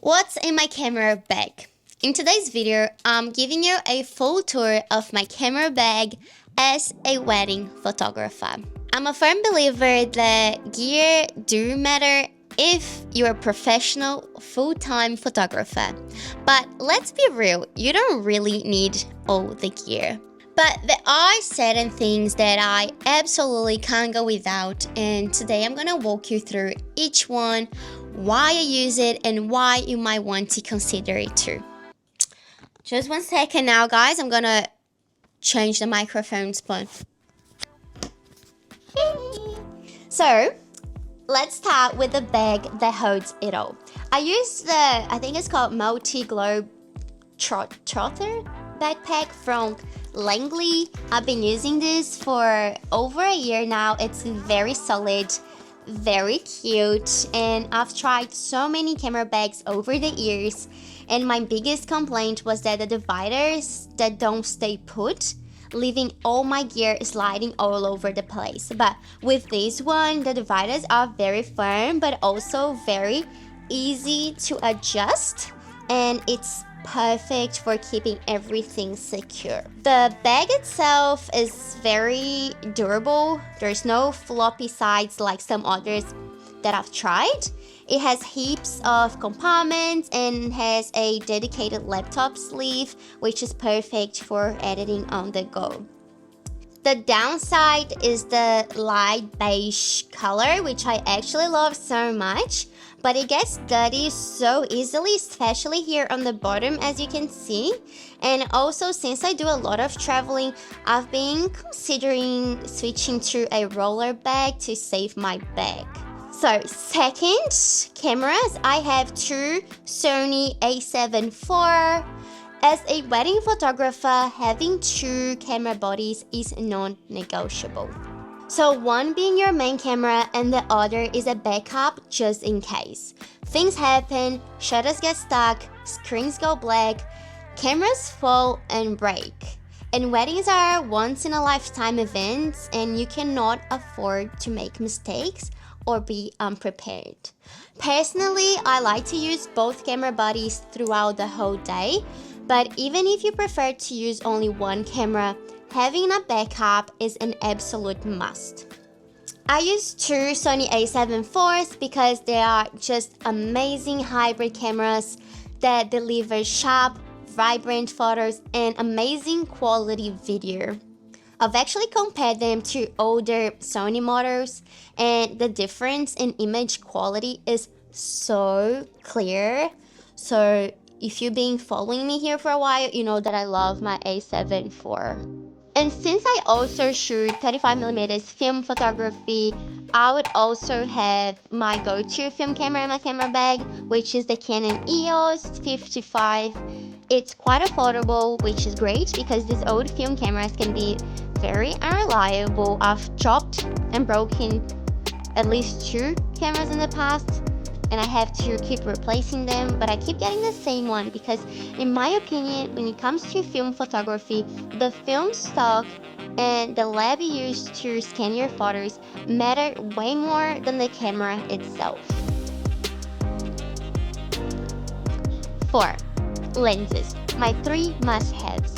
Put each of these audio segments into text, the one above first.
What's in my camera bag? In today's video, I'm giving you a full tour of my camera bag as a wedding photographer. I'm a firm believer that gear do matter if you're a professional full-time photographer. But let's be real, you don't really need all the gear. But there are certain things that I absolutely can't go without, and today I'm gonna walk you through each one, why I use it, and why you might want to consider it too. Just 1 second now, guys. I'm gonna change the microphone spot. So, let's start with the bag that holds it all. I use I think it's called multi-globe trotter backpack from Langley. I've been using this for over a year now. It's very solid, very cute, and I've tried so many camera bags over the years, and my biggest complaint was that the dividers that don't stay put, leaving all my gear sliding all over the place. But with this one, the dividers are very firm but also very easy to adjust, and it's perfect for keeping everything secure. The bag itself is very durable. There's no floppy sides like some others that I've tried. It has heaps of compartments and has a dedicated laptop sleeve, which is perfect for editing on the go. The downside is the light beige color, which I actually love so much, but it gets dirty so easily, especially here on the bottom, as you can see. And also, since I do a lot of traveling, I've been considering switching to a roller bag to save my bag. So, second, cameras. I have two Sony A7IV. As a wedding photographer, having two camera bodies is non-negotiable. So one being your main camera and the other is a backup just in case. Things happen, shutters get stuck, screens go black, cameras fall and break. And weddings are once-in-a-lifetime events, and you cannot afford to make mistakes or be unprepared. Personally, I like to use both camera bodies throughout the whole day, but even if you prefer to use only one camera, having a backup is an absolute must. I use two Sony A7IVs because they are just amazing hybrid cameras that deliver sharp, vibrant photos and amazing quality video. I've actually compared them to older Sony models, and the difference in image quality is so clear. So if you've been following me here for a while, you know that I love my A7IV. And since I also shoot 35mm film photography, I would also have my go-to film camera in my camera bag, which is the Canon EOS 55. It's quite affordable, which is great because these old film cameras can be very unreliable. I've chopped and broken at least two cameras in the past, and I have to keep replacing them, but I keep getting the same one because, in my opinion, when it comes to film photography, the film stock and the lab you use to scan your photos matter way more than the camera itself. 4. Lenses. My 3 must-haves.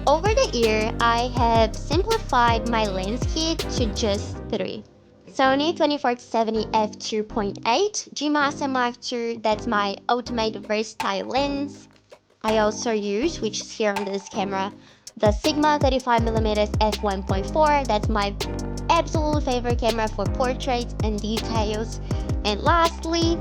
Over the year, I have simplified my lens kit to just 3. Sony 24-70 f2.8 G Master Mark II, that's my ultimate versatile lens. I also use, which is here on this camera, the Sigma 35mm f1.4, that's my absolute favorite camera for portraits and details. And lastly,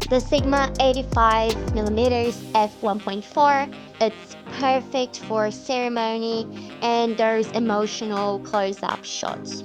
the Sigma 85mm f1.4, it's perfect for ceremony and those emotional close-up shots.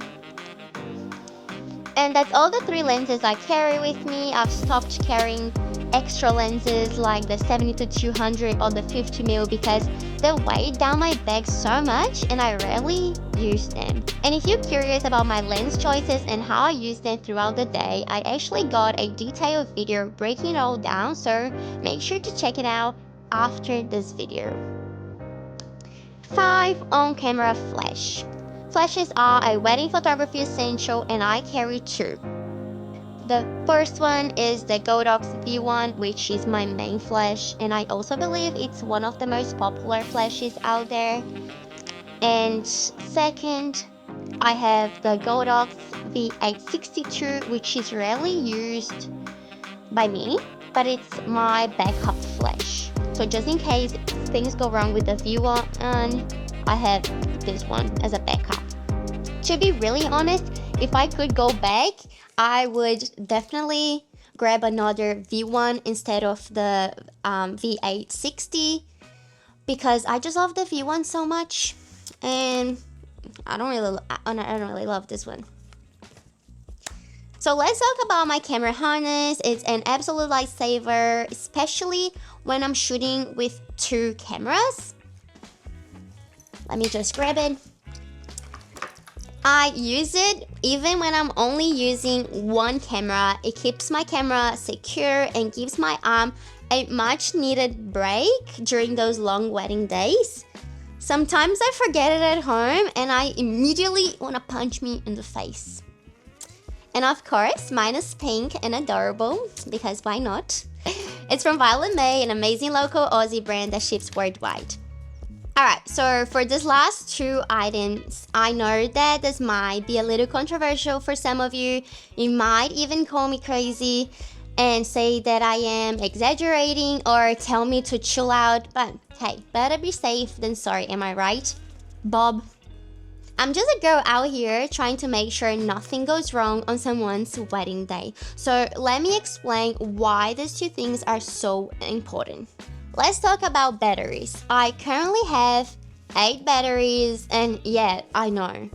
And that's all the 3 lenses I carry with me. I've stopped carrying extra lenses like the 70-200 or the 50mm because they weigh down my bag so much and I rarely use them. And if you're curious about my lens choices and how I use them throughout the day, I actually got a detailed video breaking it all down, so make sure to check it out after this video. 5. On-camera flash. Flashes are a wedding photography essential, and I carry 2. The first one is the Godox V1, which is my main flash, and I also believe it's one of the most popular flashes out there. And second, I have the Godox V862, which is rarely used by me, but it's my backup flash. So just in case things go wrong with the V1, I have this one as a backup. To be really honest, if I could go back, I would definitely grab another V1 instead of the V860, because I just love the V1 so much, and I don't really love this one. So let's talk about my camera harness. It's an absolute lifesaver, especially when I'm shooting with two cameras. Let me just grab it. I use it even when I'm only using one camera. It keeps my camera secure and gives my arm a much needed break during those long wedding days. Sometimes I forget it at home and I immediately want to punch me in the face. And of course, mine is pink and adorable, because why not? It's from Violet May, an amazing local Aussie brand that ships worldwide. Alright, so for these last two items, I know that this might be a little controversial for some of you. You might even call me crazy and say that I am exaggerating or tell me to chill out, but hey, better be safe than sorry, am I right, Bob? I'm just a girl out here trying to make sure nothing goes wrong on someone's wedding day. So let me explain why these two things are so important. Let's talk about batteries. I currently have 8 batteries, and yeah, I know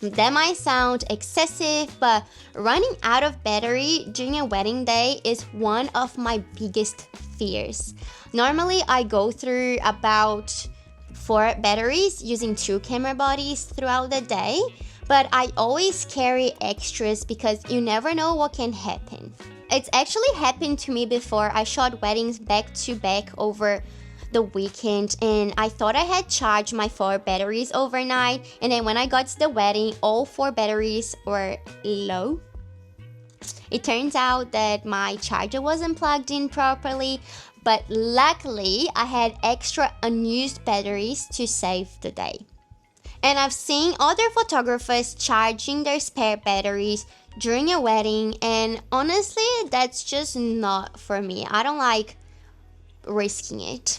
that might sound excessive, but running out of battery during a wedding day is one of my biggest fears. Normally, I go through about 4 batteries using 2 camera bodies throughout the day, but I always carry extras because you never know what can happen. It's actually happened to me before. I shot weddings back to back over the weekend, and I thought I had charged my 4 batteries overnight, and then when I got to the wedding, all 4 batteries were low. It turns out that my charger wasn't plugged in properly, but luckily I had extra unused batteries to save the day. And I've seen other photographers charging their spare batteries during a wedding, and honestly, that's just not for me. I don't like risking it.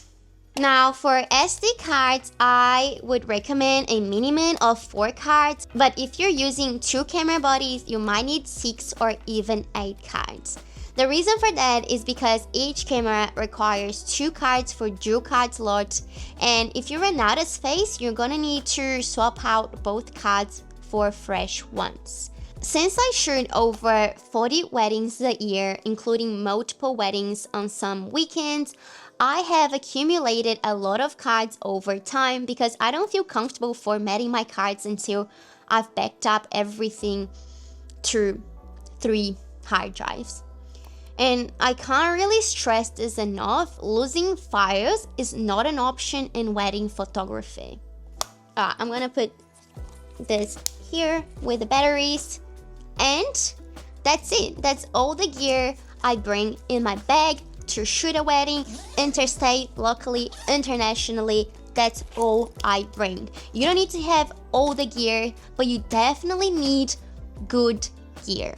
Now, for SD cards, I would recommend a minimum of 4 cards, but if you're using 2 camera bodies, you might need 6 or even 8 cards. The reason for that is because each camera requires 2 cards for dual card slots, and if you run out of space, you're gonna need to swap out both cards for fresh ones. Since I shoot over 40 weddings a year, including multiple weddings on some weekends, I have accumulated a lot of cards over time because I don't feel comfortable formatting my cards until I've backed up everything to 3 hard drives. And I can't really stress this enough, losing files is not an option in wedding photography. I'm gonna put this here with the batteries, and that's it. That's all the gear I bring in my bag to shoot a wedding, interstate, locally, internationally. That's all I bring. You don't need to have all the gear, but you definitely need good gear.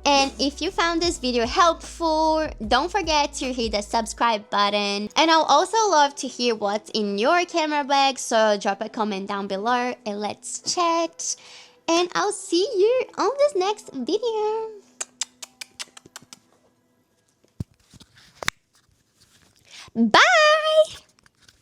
And if you found this video helpful, don't forget to hit the subscribe button. And I'll also love to hear what's in your camera bag, so drop a comment down below and let's chat. And I'll see you on this next video. Bye!